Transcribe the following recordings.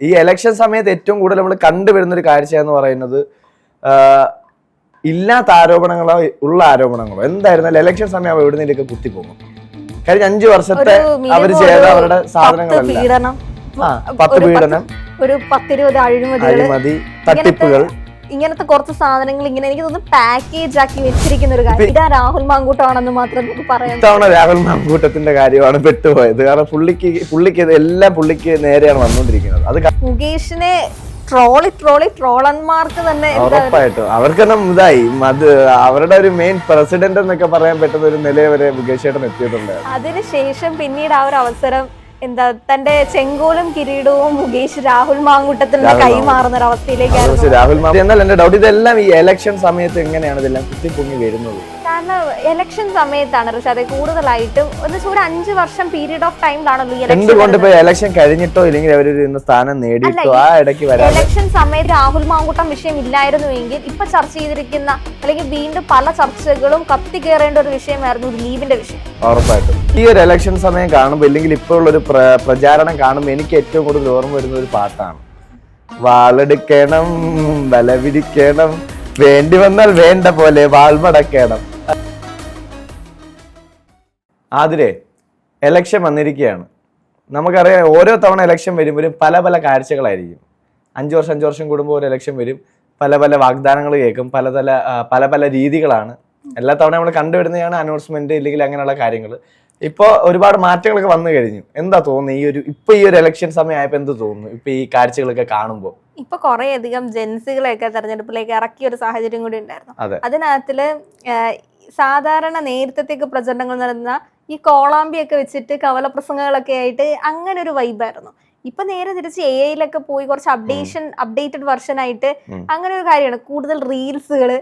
ഈ ഇലക്ഷൻ സമയത്ത് ഏറ്റവും കൂടുതൽ നമ്മൾ കണ്ടുവരുന്ന ഒരു കാഴ്ച എന്ന് പറയുന്നത് ഇല്ലാത്ത ആരോപണങ്ങളോ ഉള്ള ആരോപണങ്ങളോ എന്തായിരുന്നാലും ഇലക്ഷൻ സമയം എവിടുന്നേലൊക്കെ കുത്തിപ്പോകും. കഴിഞ്ഞ 5 വർഷത്തെ അവര് ചെയ്ത അവരുടെ സാധനങ്ങളെല്ലാം 10 പീഡനം, ഒരു 10-20 അഴിമതി, തട്ടിപ്പുകൾ, ഇങ്ങനത്തെ കുറച്ച് സാധനങ്ങൾ ഇങ്ങനെ എനിക്ക് തോന്നുന്നു പാക്കേജ് ആക്കി വെച്ചിരിക്കുന്ന ഒരു കാര്യം. ഇതാ രാഹുൽ മാങ്കൂട്ടമാണെന്ന് മാത്രം നമുക്ക് പറയാം. ഇത്തവണ രാഹുൽ മാങ്കൂട്ടത്തിന്റെ കാര്യമാണ് പെട്ടുപോയത്. കാരണം പുള്ളിക്ക് എല്ലാം പുള്ളിക്ക് നേരെയാണ് വന്നുകൊണ്ടിരിക്കുന്നത്. അത് മുകേഷിനെ ട്രോളന്മാർക്ക് തന്നെ ഉറപ്പായിട്ടും അവർക്ക് തന്നെ ഇതായി അവരുടെ ഒരു മെയിൻ പ്രസിഡന്റ് എന്നൊക്കെ പറയാൻ പറ്റുന്ന ഒരു നില വരെ മുകേഷ് ചേട്ടൻ എത്തിയിട്ടുണ്ട്. അതിനുശേഷം പിന്നീട് ആ ഒരു അവസരം തന്റെ ചെങ്കോലും കിരീടവും മുകേഷ് രാഹുൽ മാങ്കൂട്ടത്തിന് കൈമാറുന്ന ഒരു അവസ്ഥയിലേക്കാണ്. രാഹുൽ എന്നാൽ എന്റെ ഡൗട്ട് ഇതെല്ലാം ഈ ഇലക്ഷൻ സമയത്ത് എങ്ങനെയാണ് ഇതെല്ലാം കുത്തിപ്പൊങ്ങി വരുന്നത്? കാരണം ഇലക്ഷൻ സമയത്താണ് ഋഷാദെ കൂടുതലായിട്ടും ഒരു 5 വർഷം പീരീഡ് ഓഫ് ടൈമിലാണല്ലോ എന്തുകൊണ്ട് ഇപ്പൊ ഇലക്ഷൻ കഴിഞ്ഞിട്ടോ ഇല്ലെങ്കിൽ അവര് സ്ഥാനം നേടിയിട്ടോ ആ ഇടയ്ക്ക് ഇലക്ഷൻ സമയത്ത് രാഹുൽ മാങ്കൂട്ടം വിഷയം ഇല്ലായിരുന്നുവെങ്കിൽ ഇപ്പൊ ചർച്ച ചെയ്തിരിക്കുന്ന അല്ലെങ്കിൽ വീണ്ടും പല ചർച്ചകളും കത്തിക്കേറേണ്ട ഒരു വിഷയമായിരുന്നു ദിലീപിന്റെ വിഷയം. ഉറപ്പായിട്ടും ഈ ഒരു ഇലക്ഷൻ സമയം കാണുമ്പോൾ ഇല്ലെങ്കിൽ ഇപ്പോൾ ഉള്ളൊരു പ്രചാരണം കാണുമ്പോൾ എനിക്ക് ഏറ്റവും കൂടുതൽ ഓർമ്മ വരുന്ന ഒരു പാട്ടാണ്. വാളെടുക്കണം, ബലവിരിക്കണം, വേണ്ടി വന്നാൽ വേണ്ട പോലെ വാൾമടക്കണം. ആതിരെ എലക്ഷൻ വന്നിരിക്കുകയാണ്. നമുക്കറിയാം ഓരോ തവണ ഇലക്ഷൻ വരുമ്പോഴും പല പല കാഴ്ചകളായിരിക്കും. 5 വർഷം കൂടുമ്പോൾ ഒരു ഇലക്ഷൻ വരും, പല പല വാഗ്ദാനങ്ങൾ കേൾക്കും, പല പല രീതികളാണ്. എല്ലാ തവണ നമ്മൾ കണ്ടുവരുന്നതാണ് അനൗൺസ്മെന്റ് ഇല്ലെങ്കിൽ അങ്ങനെയുള്ള കാര്യങ്ങൾ. ഇപ്പൊ ഒരുപാട് മാറ്റങ്ങളൊക്കെ വന്നു കഴിഞ്ഞു. എന്താ തോന്നുന്നു ഈ ഒരു ഇലക്ഷൻ സമയമായപ്പോ എന്ത് തോന്നുന്നു ഇപ്പൊ ഈ കാഴ്ചകളൊക്കെ കാണുമ്പോൾ? ഇപ്പൊ കുറെ അധികം ജെൻസികളെയൊക്കെ തെരഞ്ഞെടുപ്പിലേക്ക് ഇറക്കിയ ഒരു സാഹചര്യം കൂടി ഉണ്ടായിരുന്നു. അതിനകത്തില് സാധാരണ നേരത്തേക്ക് പ്രചരണങ്ങൾ നടന്ന ഈ കോളാമ്പിയൊക്കെ വെച്ചിട്ട് കവലപ്രസംഗങ്ങളൊക്കെ ആയിട്ട് അങ്ങനെ ഒരു വൈബായിരുന്നു. ഇപ്പൊ നേരെ തിരിച്ച് AI പോയി കുറച്ച് അപ്ഡേറ്റഡ് വെർഷൻ ആയിട്ട് അങ്ങനെ ഒരു കാര്യമാണ്. കൂടുതൽ റീൽസുകള്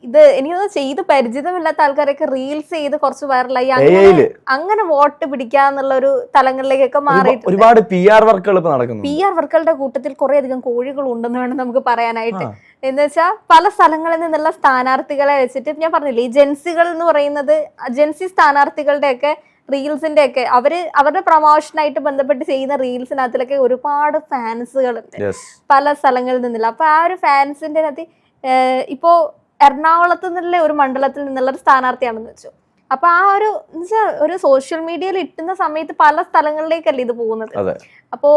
ഇത് എനിക്കൊന്ന് ചെയ്ത് പരിചിതമില്ലാത്ത ആൾക്കാരൊക്കെ റീൽസ് ചെയ്ത് കുറച്ച് വൈറലായി അങ്ങനെ വോട്ട് പിടിക്കാന്നുള്ള ഒരു തലങ്ങളിലേക്കൊക്കെ മാറിയിട്ട് ഒരുപാട് PR വർക്കുകളുടെ കൂട്ടത്തിൽ കുറെ അധികം കോഴികൾ ഉണ്ടെന്ന് വേണം നമുക്ക് പറയാനായിട്ട്. എന്ന് വെച്ചാൽ പല സ്ഥലങ്ങളിൽ നിന്നുള്ള സ്ഥാനാർത്ഥികളെ വെച്ചിട്ട് ഞാൻ പറഞ്ഞില്ലേ ഈ ജെൻസികൾ എന്ന് പറയുന്നത് ജെൻസി സ്ഥാനാർത്ഥികളുടെ ഒക്കെ റീൽസിന്റെ ഒക്കെ അവരുടെ പ്രൊമോഷനായിട്ട് ബന്ധപ്പെട്ട് ചെയ്യുന്ന റീൽസിനകത്തിലൊക്കെ ഒരുപാട് ഫാൻസുകളുണ്ട് പല സ്ഥലങ്ങളിൽ നിന്നില്ല. അപ്പൊ ആ ഒരു ഫാൻസിന്റെ അകത്ത് ഇപ്പോ എറണാകുളത്ത് നിന്നുള്ള ഒരു മണ്ഡലത്തിൽ നിന്നുള്ള ഒരു സ്ഥാനാർത്ഥിയാണെന്ന് വെച്ചു. അപ്പൊ ആ ഒരു സോഷ്യൽ മീഡിയയിൽ ഇട്ടുന്ന സമയത്ത് പല സ്ഥലങ്ങളിലേക്കല്ലേ ഇത് പോകുന്നത്. അപ്പോ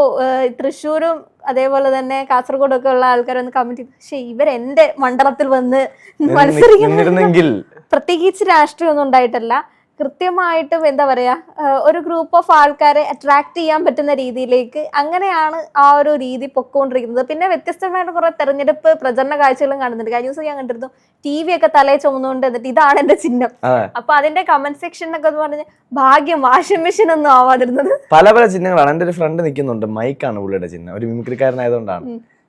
തൃശ്ശൂരും അതേപോലെ തന്നെ കാസർഗോഡും ഒക്കെ ഉള്ള ആൾക്കാരൊന്ന് കമന്റ് ചെയ്തു, പക്ഷെ ഇവരെന്റെ മണ്ഡലത്തിൽ വന്ന് മത്സരിക്കുന്നെങ്കിൽ പ്രത്യേകിച്ച് രാഷ്ട്രീയമൊന്നും ഉണ്ടായിട്ടല്ല, കൃത്യമായിട്ടും എന്താ പറയാ ഒരു ഗ്രൂപ്പ് ഓഫ് ആൾക്കാരെ അട്രാക്ട് ചെയ്യാൻ പറ്റുന്ന രീതിയിലേക്ക് അങ്ങനെയാണ് ആ ഒരു രീതി പൊക്കോണ്ടിരിക്കുന്നത്. പിന്നെ വ്യത്യസ്തമായിട്ട് കുറെ തെരഞ്ഞെടുപ്പ് പ്രചരണ കാഴ്ചകളും കാണുന്നുണ്ട്. കഴിഞ്ഞ ദിവസം ഞാൻ കണ്ടിരുന്നു TV ഒക്കെ തലയെ ചുമന്നുകൊണ്ട് എന്നിട്ട് ഇതാണ് എന്റെ ചിഹ്നം. അപ്പൊ അതിന്റെ കമന്റ് സെക്ഷനൊക്കെ എന്ന് പറഞ്ഞ ഭാഗ്യം വാഷിംഗ് മെഷീൻ ഒന്നും ആവാതിരുന്നത്. പല പല ചിഹ്നങ്ങളാണ്. എന്റെ ഒരു ഫ്രണ്ട് നിൽക്കുന്നുണ്ട്, മൈക്കാണ് പുള്ളിയുടെ ചിഹ്നം, ഒരു മിമിക്രിക്കാരനായതുകൊണ്ടാണ്.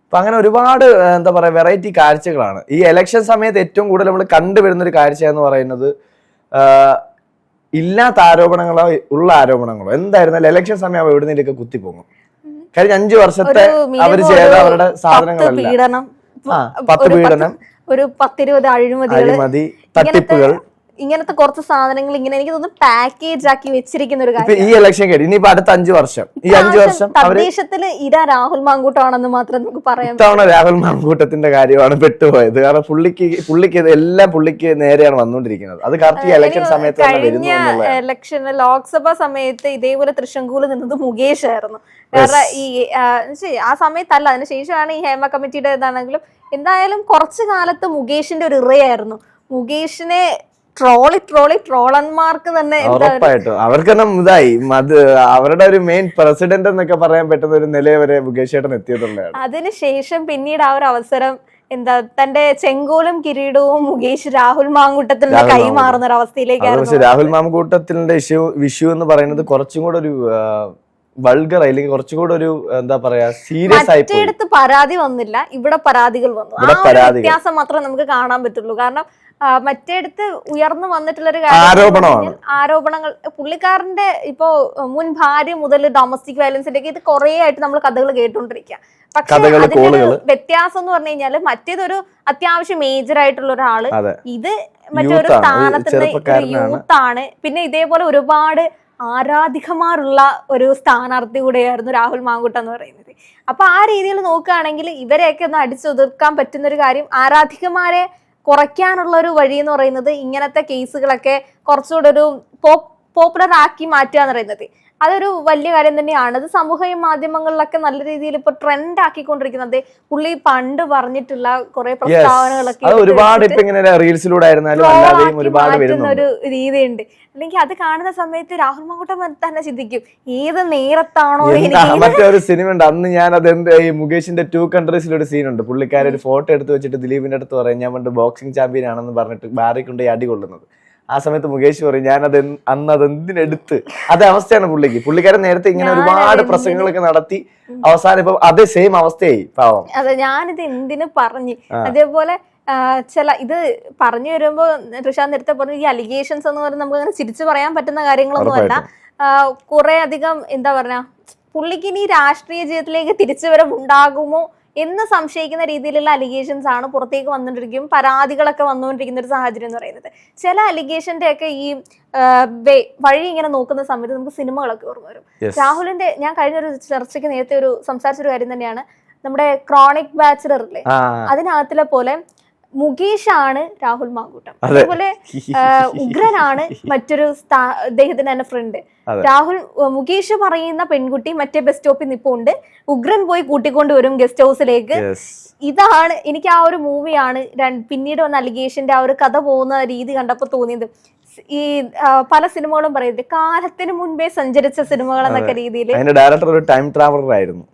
അപ്പൊ അങ്ങനെ ഒരുപാട് എന്താ പറയാ വെറൈറ്റി കാഴ്ചകളാണ് ഈ ഇലക്ഷൻ സമയത്ത് ഏറ്റവും കൂടുതൽ നമ്മൾ കണ്ടുവരുന്ന ഒരു കാഴ്ച എന്ന് പറയുന്നത്. ഇല്ലാത്ത ആരോപണങ്ങളോ ഉള്ള ആരോപണങ്ങളോ എന്തായിരുന്നാലും ഇലക്ഷൻ സമയം എവിടുന്നേലൊക്കെ കുത്തിപ്പോകും. കഴിഞ്ഞ 5 വർഷത്തെ അവര് ചെയ്ത അവരുടെ സാധനങ്ങളെല്ലാം 10 പീഡനം, ഒരു 10-20 അഴിമതി, തട്ടിപ്പുകൾ, ഇങ്ങനത്തെ കുറച്ച് സാധനങ്ങൾ ഇങ്ങനെ എനിക്ക് തോന്നുന്നു പാക്കേജ് ആക്കി വെച്ചിരിക്കുന്ന ഒരു കാര്യം. ഈ ഇലക്ഷൻ കഴിഞ്ഞു ഇനിയിപ്പോ അടുത്ത 5 വർഷം ഈ 5 വർഷം തദ്ദേശത്തില് ഇതാ രാഹുൽ മാങ്കൂട്ടമാണെന്ന് മാത്രം നമുക്ക് പറയാം. ഇത്തവണ രാഹുൽ മാങ്കൂട്ടത്തിന്റെ കാര്യമാണ് പെട്ടുപോയത്. കാരണം പുള്ളിക്ക് എല്ലാം പുള്ളിക്ക് നേരെയാണ് വന്നുകൊണ്ടിരിക്കുന്നത്. അത് കറക്റ്റ് ഈ ഇലക്ഷൻ സമയത്ത് കഴിഞ്ഞ ഇലക്ഷന് ലോക്സഭാ സമയത്ത് ഇതേപോലെ തൃശങ്കൂല് നിന്നത് മുകേഷ് ആയിരുന്നു. കാരണം ആ സമയത്തല്ല, അതിനുശേഷമാണ് ഈ ഹേമ കമ്മിറ്റിയുടെ ഇതാണെങ്കിലും എന്തായാലും കുറച്ചു കാലത്ത് മുകേഷിന്റെ ഒരു ഇറയായിരുന്നു. മുകേഷിനെ ട്രോളന്മാർക്ക് തന്നെ ഉറപ്പായിട്ടും അവർക്ക് തന്നെ ഇതായി അവരുടെ ഒരു മെയിൻ പ്രസിഡന്റ് എന്നൊക്കെ പറയാൻ പറ്റുന്ന ഒരു നില വരെ മുകേഷ് ചേട്ടൻ എത്തിയിട്ടുണ്ട്. അതിനുശേഷം പിന്നീട് ആ ഒരു അവസരം തന്റെ ചെങ്കോലും കിരീടവും മുകേഷ് രാഹുൽ മാങ്കൂട്ടത്തിന് കൈമാറുന്ന ഒരു അവസ്ഥയിലേക്കാണ്. രാഹുൽ മാങ്കൂട്ടത്തിന്റെ വിഷു എന്ന് പറയുന്നത് കുറച്ചും കൂടെ ഒരു വൾഗർ അല്ലെങ്കിൽ കുറച്ചും കൂടെ ഒരു എന്താ പറയാ സീരിയസ് ആയി. മറ്റേടത്ത് പരാതി വന്നില്ല, ഇവിടെ പരാതികൾ വന്നു. ആ വ്യത്യാസം മാത്രമേ നമുക്ക് കാണാൻ പറ്റുള്ളൂ. കാരണം മറ്റേടത്ത് ഉയർന്നു വന്നിട്ടുള്ളൊരു ആരോപണങ്ങൾ പുള്ളിക്കാരന്റെ ഇപ്പോ മുൻ ഭാര്യ മുതൽ ഡൊമസ്റ്റിക് വയലൻസിന്റെ ഇത് കുറെ ആയിട്ട് നമ്മൾ കഥകൾ കേട്ടോണ്ടിരിക്കുക. പക്ഷെ അതിന്റെ വ്യത്യാസം എന്ന് പറഞ്ഞു കഴിഞ്ഞാല് മറ്റേതൊരു അത്യാവശ്യം മേജർ ആയിട്ടുള്ള ഒരാള്, ഇത് മറ്റൊരു സ്ഥാനത്ത് യൂത്താണ്. പിന്നെ ഇതേപോലെ ഒരുപാട് ആരാധികമാരുള്ള ഒരു സ്ഥാനാർത്ഥി കൂടെയായിരുന്നു രാഹുൽ മാങ്കൂട്ടം എന്ന് പറയുന്നത്. അപ്പൊ ആ രീതിയിൽ നോക്കുകയാണെങ്കിൽ ഇവരെയൊക്കെ ഒന്ന് അടിച്ചൊതുക്കാൻ പറ്റുന്ന ഒരു കാര്യം, ആരാധികമാരെ കുറയ്ക്കാനുള്ള ഒരു വഴി എന്ന് പറയുന്നത് ഇങ്ങനത്തെ കേസുകളൊക്കെ കുറച്ചുകൂടെ ഒരു പോപ്പുലർ ആക്കി മാറ്റുക എന്ന് പറയുന്നത് അതൊരു വലിയ കാര്യം തന്നെയാണ്. അത് സമൂഹ മാധ്യമങ്ങളിലൊക്കെ നല്ല രീതിയിൽ ഇപ്പൊ ട്രെൻഡ് ആക്കിക്കൊണ്ടിരിക്കുന്നത്. പുള്ളി പണ്ട് പറഞ്ഞിട്ടുള്ള കുറെ പ്രസ്താവനകളൊക്കെ ഒരുപാട് റീൽസിലൂടെ മാറ്റുന്ന ഒരു രീതിയുണ്ട്. അല്ലെങ്കിൽ അത് കാണുന്ന സമയത്ത് രാഹുൽ മാങ്കൂട്ടം തന്നെ ചിന്തിക്കും ഏത് നേരത്താണോ മറ്റൊരു സിനിമ ഉണ്ട് അന്ന് ഞാൻ അത് ഈ മുകേഷിന്റെ 2 കൺട്രീസിൽ ഒരു സീനുണ്ട്. പുള്ളിക്കാരെ ഒരു ഫോട്ടോ എടുത്ത് വെച്ചിട്ട് ദിലീപിന്റെ അടുത്ത് പറയും ഞാൻ പണ്ട് ബോക്സിംഗ് ചാമ്പ്യൻ ആണെന്ന് പറഞ്ഞിട്ട് ബാറി കൊണ്ട് അടി കൊള്ളുന്നത്. ആ സമയത്ത് മുകേഷ് പറയും ഞാനത് അന്ന് അതെന്തിനെടുത്ത്. അതേ അവസ്ഥയാണ് പുള്ളിക്കാരൻ നേരത്തെ ഇങ്ങനെ ഒരുപാട് പ്രസംഗങ്ങളൊക്കെ നടത്തി അവസാനം ഇപ്പൊ അതേ സെയിം അവസ്ഥയായി പാവം. അതെ, ഞാനിത് എന്തിനു പറഞ്ഞു. അതേപോലെ ഇത് പറഞ്ഞു വരുമ്പോ ഋഷാന്ത് നേരത്തെ പറഞ്ഞു ഈ അലിഗേഷൻസ് എന്ന് പറയുന്നത് നമുക്ക് അങ്ങനെ ചിരിച്ചു പറയാൻ പറ്റുന്ന കാര്യങ്ങളൊന്നുമല്ല. കുറെ അധികം എന്താ പറയാ പുള്ളിക്ക് ഇനി രാഷ്ട്രീയ ജീവിതത്തിലേക്ക് തിരിച്ചുവരവ് ഉണ്ടാകുമോ എന്ന് സംശയിക്കുന്ന രീതിയിലുള്ള അലിഗേഷൻസ് ആണ് പുറത്തേക്ക് വന്നുകൊണ്ടിരിക്കും, പരാതികളൊക്കെ വന്നുകൊണ്ടിരിക്കുന്ന ഒരു സാഹചര്യം എന്ന് പറയുന്നത്. ചില അലിഗേഷന്റെ ഒക്കെ ഈ വഴി ഇങ്ങനെ നോക്കുന്ന സമയത്ത് നമുക്ക് സിനിമകളൊക്കെ ഓർമ്മ വരും. രാഹുലിന്റെ ഞാൻ കഴിഞ്ഞ ഒരു ചർച്ചയ്ക്ക് നേരത്തെ സംസാരിച്ചൊരു കാര്യം തന്നെയാണ് നമ്മുടെ ക്രോണിക് ബാച്ചിലർ ഇല്ലേ, അതിനകത്തിലെ പോലെ മുകേഷാണ് രാഹുൽ മാങ്കൂട്ടം, അതേപോലെ ഉഗ്രനാണ് മറ്റൊരു അദ്ദേഹത്തിന്റെ തന്നെ ഫ്രണ്ട്. മുകേഷ് പറയുന്ന പെൺകുട്ടി മറ്റേ ബസ് സ്റ്റോപ്പിൽ നിൽപ്പുണ്ട്, ഉഗ്രൻ പോയി കൂട്ടിക്കൊണ്ടുവരും ഗസ്റ്റ് ഹൗസിലേക്ക്. ഇതാണ് എനിക്ക് ആ ഒരു മൂവിയാണ് പിന്നീട് വന്ന അലിഗേഷന്റെ ആ ഒരു കഥ പോകുന്ന രീതി കണ്ടപ്പോൾ തോന്നിയത്. ഈ പല സിനിമകളും പറയുന്നത് കാലത്തിന് മുൻപേ സഞ്ചരിച്ച സിനിമകൾ എന്നൊക്കെ രീതിയിൽ. അതിന്റെ ഡയറക്ടർ ഒരു ടൈം ട്രാവലർ ആയിരുന്നു.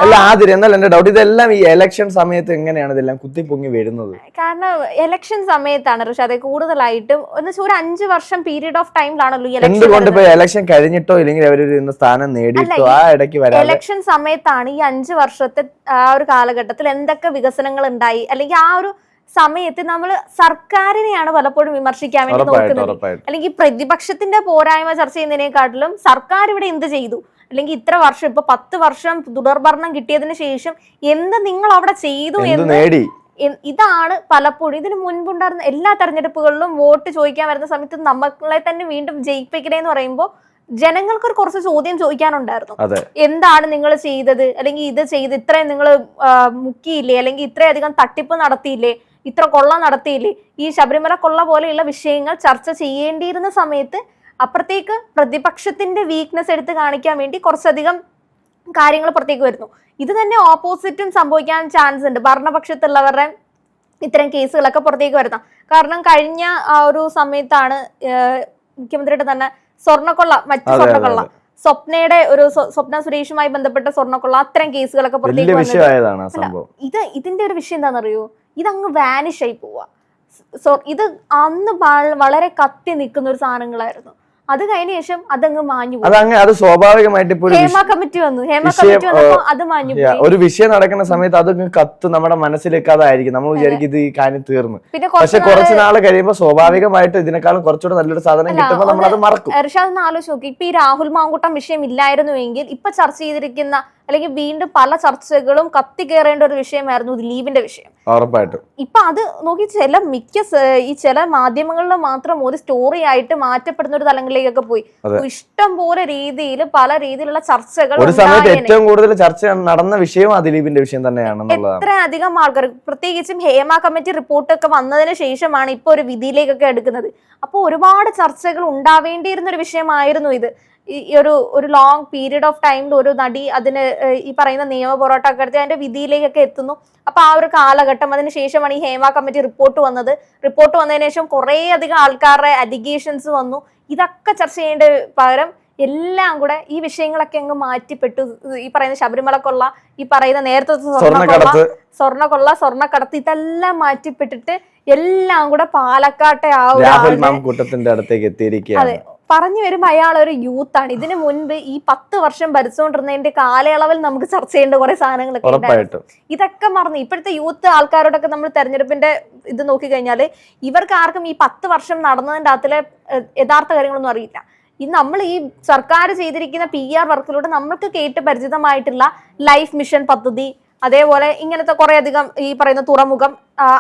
അല്ല ആദ്യം എന്നാൽ എന്റെ ഡൗട്ട് ഇതെല്ലാം ഈ ഇലക്ഷൻ സമയത്ത് എങ്ങനെയാണ് ഇതെല്ലാം കുത്തിപ്പൊങ്ങി വരുന്നത്? കാരണം ഇലക്ഷൻ സമയത്താണ് ഋഷാദെ കൂടുതലായിട്ടും ഒരു 5 വർഷം പീരീഡ് ഓഫ് ടൈമിലാണല്ലോ എന്തുകൊണ്ട് ഇപ്പൊ ഇലക്ഷൻ കഴിഞ്ഞിട്ടോ ഇല്ലെങ്കിൽ അവര് സ്ഥാനം നേടിയിട്ടോ ആ ഇടയ്ക്ക് ഇലക്ഷൻ സമയത്താണ് ഈ 5 വർഷത്തെ ആ ഒരു കാലഘട്ടത്തിൽ എന്തൊക്കെ വികസനങ്ങൾ ഉണ്ടായി, അല്ലെങ്കിൽ ആ ഒരു സമയത്ത് നമ്മൾ സർക്കാരിനെയാണ് പലപ്പോഴും വിമർശിക്കാൻ വേണ്ടി നോക്കുന്നത്. അല്ലെങ്കിൽ പ്രതിപക്ഷത്തിന്റെ പോരായ്മ ചർച്ച ചെയ്യുന്നതിനെക്കാട്ടിലും സർക്കാർ ഇവിടെ എന്ത് ചെയ്തു, അല്ലെങ്കിൽ ഇത്ര വർഷം ഇപ്പൊ 10 വർഷം തുടർഭരണം കിട്ടിയതിന് ശേഷം എന്ത് നിങ്ങൾ അവിടെ ചെയ്തു എന്ന് ഇതാണ് പലപ്പോഴും. ഇതിന് മുൻപുണ്ടായിരുന്ന എല്ലാ തെരഞ്ഞെടുപ്പുകളിലും വോട്ട് ചോദിക്കാൻ വരുന്ന സമയത്ത് നമ്മളെ തന്നെ വീണ്ടും ജയിപ്പിക്കണേ എന്ന് പറയുമ്പോൾ ജനങ്ങൾക്ക് ഒരു കുറച്ച് ചോദ്യം ചോദിക്കാനുണ്ടായിരുന്നു. എന്താണ് നിങ്ങൾ ചെയ്തത്, അല്ലെങ്കിൽ ഇത് ചെയ്ത് ഇത്രയും നിങ്ങൾ മുക്കിയില്ലേ, അല്ലെങ്കിൽ ഇത്രയധികം തട്ടിപ്പ് നടത്തിയില്ലേ, ഇത്ര കൊള്ള നടത്തിയില്ലേ, ഈ ശബരിമല കൊള്ള പോലെയുള്ള വിഷയങ്ങൾ ചർച്ച ചെയ്യേണ്ടിയിരുന്ന സമയത്ത് അപ്പുറത്തേക്ക് പ്രതിപക്ഷത്തിന്റെ വീക്ക്നെസ് എടുത്ത് കാണിക്കാൻ വേണ്ടി കുറച്ചധികം കാര്യങ്ങൾ പുറത്തേക്ക് വരുന്നു. ഇത് തന്നെ ഓപ്പോസിറ്റും സംഭവിക്കാൻ ചാൻസ് ഉണ്ട്. ഭരണപക്ഷത്തുള്ളവരുടെ ഇത്തരം കേസുകളൊക്കെ പുറത്തേക്ക് വരുന്ന കാരണം കഴിഞ്ഞ ആ ഒരു സമയത്താണ് മുഖ്യമന്ത്രിയുടെ തന്നെ സ്വർണ്ണക്കൊള്ള, സ്വപ്നയുടെ സ്വപ്ന സുരേഷുമായി ബന്ധപ്പെട്ട സ്വർണ്ണക്കൊള്ള അത്തരം കേസുകളൊക്കെ പുറത്തേക്ക് വന്നത്. ഇതിന്റെ ഒരു വിഷയം എന്താണെന്നറിയോ, ഇതങ്ങ് വാനിഷ് ആയി പോവാ. ഇത് അന്ന് വളരെ കത്തി നിൽക്കുന്ന ഒരു സാധനങ്ങളായിരുന്നു. അത് കഴിഞ്ഞ ശേഷം അതങ്ങ് മാഞ്ഞു പോയി. അത് സ്വാഭാവികമായിട്ട് ഹേമ കമ്മിറ്റി വന്നപ്പോ അത് മാഞ്ഞു പോയി. ഒരു വിഷയം നടക്കുന്ന സമയത്ത് അതൊക്കെ കത്ത് നമ്മുടെ മനസ്സിലേക്കാതായിരിക്കും. നമ്മൾ വിചാരിക്കും ഇത് ഈ കാര്യം തീർന്നു. പക്ഷെ കുറച്ച് നാൾ കഴിയുമ്പോൾ സ്വാഭാവികമായിട്ട് ഇതിനേക്കാളും കുറച്ചുകൂടെ നല്ലൊരു സാധനം കിട്ടുമ്പോൾ നമ്മൾ അത് മറക്കും. ഋഷാദ് ആലോചിച്ച് നോക്കി, ഇപ്പൊ ഈ രാഹുൽ മാങ്കൂട്ടം വിഷയം ഇല്ലായിരുന്നുവെങ്കിൽ ഇപ്പൊ ചർച്ച ചെയ്തിരിക്കുന്ന അല്ലെങ്കിൽ വീണ്ടും പല ചർച്ചകളും കത്തിക്കേറേണ്ട ഒരു വിഷയമായിരുന്നു ദിലീപിന്റെ വിഷയം. ഉറപ്പായിട്ടും ഇപ്പൊ അത് നോക്കി ചില മാധ്യമങ്ങളിൽ മാത്രം ഒരു സ്റ്റോറി ആയിട്ട് മാറ്റപ്പെടുന്ന ഒരു തലങ്ങളിലേക്കൊക്കെ പോയി. ഇഷ്ടം പോലെ രീതിയിൽ പല രീതിയിലുള്ള ചർച്ചകൾ ഒരു സമയത്ത് ഏറ്റവും കൂടുതൽ ചർച്ച നടന്ന വിഷയം ദിലീപിന്റെ വിഷയം തന്നെയാണ്. എത്രയധികം ആൾക്കാർ, പ്രത്യേകിച്ചും ഹേമ കമ്മിറ്റി റിപ്പോർട്ടൊക്കെ വന്നതിന് ശേഷമാണ് ഇപ്പൊ ഒരു വിധിയിലേക്കൊക്കെ എടുക്കുന്നത്. അപ്പൊ ഒരുപാട് ചർച്ചകൾ ഉണ്ടാവേണ്ടിയിരുന്ന ഒരു വിഷയമായിരുന്നു ഇത്. ഈ ഒരു ലോങ് പീരീഡ് ഓഫ് ടൈമിൽ ഒരു നടി അതിന് ഈ പറയുന്ന നിയമ പോരാട്ടമൊക്കെ എടുത്ത് അതിന്റെ വിധിയിലേക്കൊക്കെ എത്തുന്നു. അപ്പൊ ആ ഒരു കാലഘട്ടം അതിന് ശേഷമാണ് ഈ ഹേമ കമ്മിറ്റി റിപ്പോർട്ട് വന്നത്. റിപ്പോർട്ട് വന്നതിന് ശേഷം കുറെ അധികം ആൾക്കാരുടെ അലിഗേഷൻസ് വന്നു. ഇതൊക്കെ ചർച്ച ചെയ്യേണ്ട പകരം എല്ലാം കൂടെ ഈ വിഷയങ്ങളൊക്കെ അങ്ങ് മാറ്റിപ്പെട്ടു. ഈ പറയുന്ന ശബരിമലക്കൊള്ള, ഈ പറയുന്ന നേരത്തെ സ്വർണ്ണക്കടത്ത് ഇതെല്ലാം മാറ്റിപ്പെട്ടിട്ട് എല്ലാം കൂടെ പാലക്കാട്ടെ ആ കൂട്ടത്തിന്റെ അടുത്തേക്ക് എത്തിയിരിക്കുകയാണ്. അതെ, പറഞ്ഞു വരുമ്പോ അയാൾ ഒരു യൂത്ത് ആണ്. ഇതിനു മുൻപ് ഈ 10 വർഷം ഭരിച്ചുകൊണ്ടിരുന്നതിന്റെ കാലയളവിൽ നമുക്ക് ചർച്ച ചെയ്യേണ്ട കുറെ സാധനങ്ങളൊക്കെ ഇതൊക്കെ മറന്നു. ഇപ്പോഴത്തെ യൂത്ത് ആൾക്കാരോടൊക്കെ നമ്മൾ തെരഞ്ഞെടുപ്പിന്റെ ഇത് നോക്കിക്കഴിഞ്ഞാല് ഇവർക്ക് ആർക്കും ഈ 10 വർഷം നടന്നതിന്റെ അകത്തിലെ യഥാർത്ഥ കാര്യങ്ങളൊന്നും അറിയില്ല. നമ്മൾ ഈ സർക്കാർ ചെയ്തിരിക്കുന്ന PR വർക്കിലൂടെ നമ്മൾക്ക് കേട്ട് പരിചിതമായിട്ടുള്ള ലൈഫ് മിഷൻ പദ്ധതി, അതേപോലെ ഇങ്ങനത്തെ കുറെ അധികം ഈ പറയുന്ന തുറമുഖം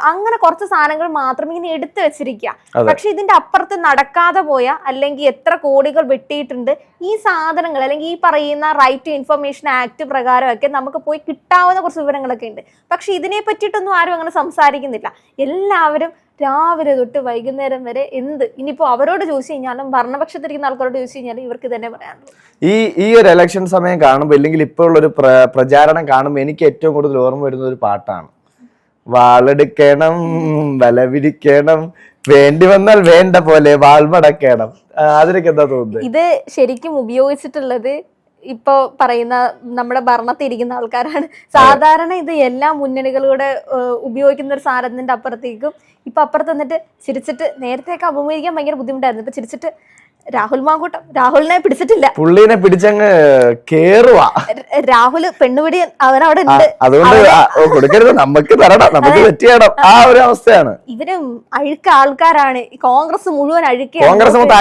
അങ്ങനെ കുറച്ച് സാധനങ്ങൾ മാത്രം ഇങ്ങനെ എടുത്തു വെച്ചിരിക്കുക. പക്ഷെ ഇതിന്റെ അപ്പുറത്ത് നടക്കാതെ പോയ അല്ലെങ്കിൽ എത്ര കോടികൾ വെട്ടിയിട്ടുണ്ട് ഈ സാധനങ്ങൾ അല്ലെങ്കിൽ ഈ പറയുന്ന റൈറ്റ് ടു ഇൻഫർമേഷൻ ആക്ട് പ്രകാരമൊക്കെ നമുക്ക് പോയി കിട്ടാവുന്ന കുറച്ച് വിവരങ്ങളൊക്കെ ഉണ്ട്. പക്ഷെ ഇതിനെ പറ്റിയിട്ടൊന്നും ആരും അങ്ങനെ സംസാരിക്കുന്നില്ല. എല്ലാവരും രാവിലെ തൊട്ട് വൈകുന്നേരം വരെ ഇനിയിപ്പോ അവരോട് ചോദിച്ചു കഴിഞ്ഞാലും ഭരണപക്ഷത്തിരിക്കുന്ന ആൾക്കാരോട് ചോദിച്ചു കഴിഞ്ഞാലും ഇവർക്ക് തന്നെ പറയാനുള്ളൂ. ഈ ഒരു ഇലക്ഷൻ സമയം കാണുമ്പോൾ അല്ലെങ്കിൽ ഇപ്പോൾ ഉള്ളൊരു പ്രചാരണം കാണുമ്പോൾ എനിക്ക് ഏറ്റവും കൂടുതൽ ഓർമ്മ വരുന്ന ഒരു പാട്ടാണ്. വാളെടുക്കണം, വലവിരിക്കണം, വേണ്ടി വന്നാൽ വേണ്ട പോലെ വാൾമടക്കണം. അതിനൊക്കെ എന്താ തോന്നുന്നത്? ഇത് ശരിക്കും ഉപയോഗിച്ചിട്ടുള്ളത് ഇപ്പൊ പറയുന്ന നമ്മുടെ ഭരണത്തിരിക്കുന്ന ആൾക്കാരാണ്. സാധാരണ ഇത് എല്ലാ മുന്നണികളുടെ ഉപയോഗിക്കുന്ന ഒരു സാധനത്തിന്റെ അപ്പുറത്തേക്കും ഇപ്പൊ അപ്പുറത്ത് വന്നിട്ട് ചിരിച്ചിട്ട്, നേരത്തെയൊക്കെ അഭിമുഖീകരിക്കാൻ ഭയങ്കര ബുദ്ധിമുട്ടായിരുന്നു. ഇപ്പൊ ചിരിച്ചിട്ട് രാഹുൽ മാങ്കൂട്ടം, രാഹുലിനെ പിടിച്ചിട്ടില്ല, പുള്ളീനെ പിടിച്ചങ്ങ് കേറുവാ. രാഹുൽ പെണ്ണുപിടി അവനവിടെ ഉണ്ട്, അതുകൊണ്ട് കൊടുക്കരുത്, നമുക്ക് തരണം, നമുക്ക് തെറ്റിയണം, ആ ഒരു അവസ്ഥയാണ്. ഇവരും അഴുക്ക ആൾക്കാരാണ്. കോൺഗ്രസ് മുഴുവൻ അഴുക്ക, കോൺഗ്രസ് മൊത്തം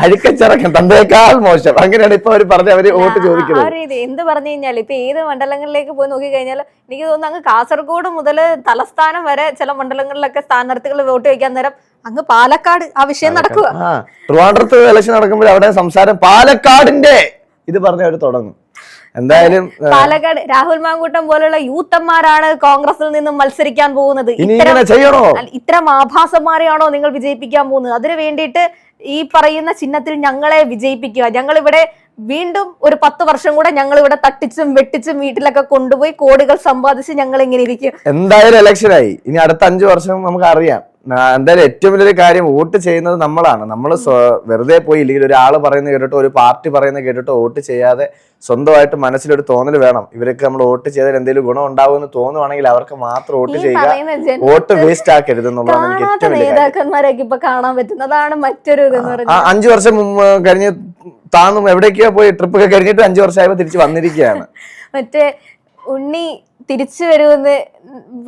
അഴുക്കച്ചിറക്കം, തന്തേക്കാൾ മോശം. അങ്ങനെയാണ് ഇപ്പൊ അവര് പറഞ്ഞ അവര് വോട്ട് ചോദിക്കുന്നത്. ആ രീതി എന്ത് പറഞ്ഞു കഴിഞ്ഞാൽ ഇപ്പൊ ഏത് മണ്ഡലങ്ങളിലേക്ക് പോയി നോക്കി കഴിഞ്ഞാൽ എനിക്ക് തോന്നുന്നു അങ്ങ് കാസർഗോഡ് മുതൽ തലസ്ഥാനം വരെ ചില മണ്ഡലങ്ങളിലൊക്കെ സ്ഥാനാർത്ഥികൾ വോട്ട് വയ്ക്കാൻ നേരം അങ്ങ് പാലക്കാട് ആ വിഷയം നടക്കുക. ട്രിവാൻഡ്രത്ത് ഇലക്ഷൻ നടക്കുമ്പോൾ അവിടെ സംസാരം പാലക്കാടിന്റെ ഇത് പറഞ്ഞ അവർ തുടങ്ങും. എന്തായാലും പാലക്കാട് രാഹുൽ മാങ്കൂട്ടം പോലുള്ള യൂത്തന്മാരാണ് കോൺഗ്രസിൽ നിന്നും മത്സരിക്കാൻ പോകുന്നത്. ഇത്തരം ആഭാസന്മാരെയാണോ നിങ്ങൾ വിജയിപ്പിക്കാൻ പോകുന്നത്? അതിനു വേണ്ടിയിട്ട് ഈ പറയുന്ന ചിഹ്നത്തിൽ ഞങ്ങളെ വിജയിപ്പിക്കുക, ഞങ്ങൾ ഇവിടെ വീണ്ടും ഒരു 10 വർഷം കൂടെ ഞങ്ങൾ ഇവിടെ തട്ടിച്ചും വെട്ടിച്ചും വീട്ടിലൊക്കെ കൊണ്ടുപോയി കോടികൾ സമ്പാദിച്ച് ഞങ്ങൾ ഇങ്ങനെ ഇരിക്കും. എന്തായാലും ഇലക്ഷനായി, ഇനി അടുത്ത 5 വർഷം നമുക്ക് അറിയാം. എന്തായാലും ഏറ്റവും വലിയൊരു കാര്യം വോട്ട് ചെയ്യുന്നത് നമ്മളാണ്. നമ്മൾ വെറുതെ പോയി ഇല്ലെങ്കിൽ ഒരാൾ പറയുന്നത് കേട്ടിട്ടോ ഒരു പാർട്ടി പറയുന്നത് കേട്ടിട്ടോ വോട്ട് ചെയ്യാതെ സ്വന്തമായിട്ട് മനസ്സിലൊരു തോന്നൽ വേണം. ഇവരൊക്കെ നമ്മൾ വോട്ട് ചെയ്താൽ എന്തെങ്കിലും ഗുണം ഉണ്ടാവുമെന്ന് തോന്നുവാണെങ്കിൽ അവർക്ക് മാത്രം വോട്ട് ചെയ്യുക, വോട്ട് വേസ്റ്റ് ആക്കരുത് എന്നുള്ളതാണ് എനിക്ക് ഏറ്റവും വലിയ നേതാക്കന്മാരൊക്കെ ഇപ്പൊ കാണാൻ പറ്റുന്നതാണ് മറ്റൊരു ഇതെന്ന് പറഞ്ഞാൽ. 5 വർഷം കഴിഞ്ഞ് താന്നും എവിടേക്കോ പോയി ട്രിപ്പൊക്കെ കഴിഞ്ഞിട്ട് 5 വർഷമായപ്പോ തിരിച്ച് വന്നിരിക്കുകയാണ്. മറ്റേ ഉണ്ണി തിരിച്ചു വരുമെന്ന്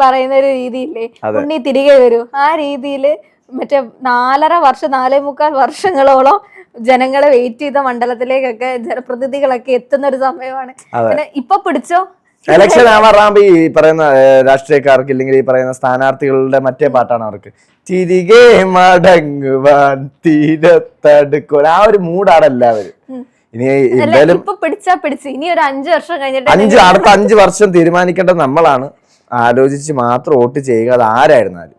പറയുന്ന ഒരു രീതിയില്ലേ, ഉണ്ണി തിരികെ വരൂ, ആ രീതിയില് മറ്റേ 4.5 വർഷങ്ങളോളം ജനങ്ങളെ വെയിറ്റ് ചെയ്ത മണ്ഡലത്തിലേക്കൊക്കെ ജനപ്രതിനിധികളൊക്കെ എത്തുന്ന ഒരു സമയമാണ്. ഇപ്പൊ പിടിച്ചോ ഇലക്ഷൻ ആവാറാകുമ്പോ ഈ പറയുന്ന രാഷ്ട്രീയക്കാർക്ക് ഇല്ലെങ്കിൽ ഈ പറയുന്ന സ്ഥാനാർത്ഥികളുടെ മറ്റേ പാട്ടാണ് അവർക്ക് തിരികെ മടങ്ങുവാൻ തീരത്തടുക്കോൻ, ആ ഒരു മൂടാണ് എല്ലാവരും. ഇനി എന്തായാലും പിടിച്ച് ഇനി ഒരു 5 വർഷം കഴിഞ്ഞിട്ട് അടുത്ത 5 വർഷം തീരുമാനിക്കേണ്ടത് നമ്മളാണ്. ആലോചിച്ച് മാത്രം വോട്ട് ചെയ്യുക, അത് ആരായിരുന്നാലും.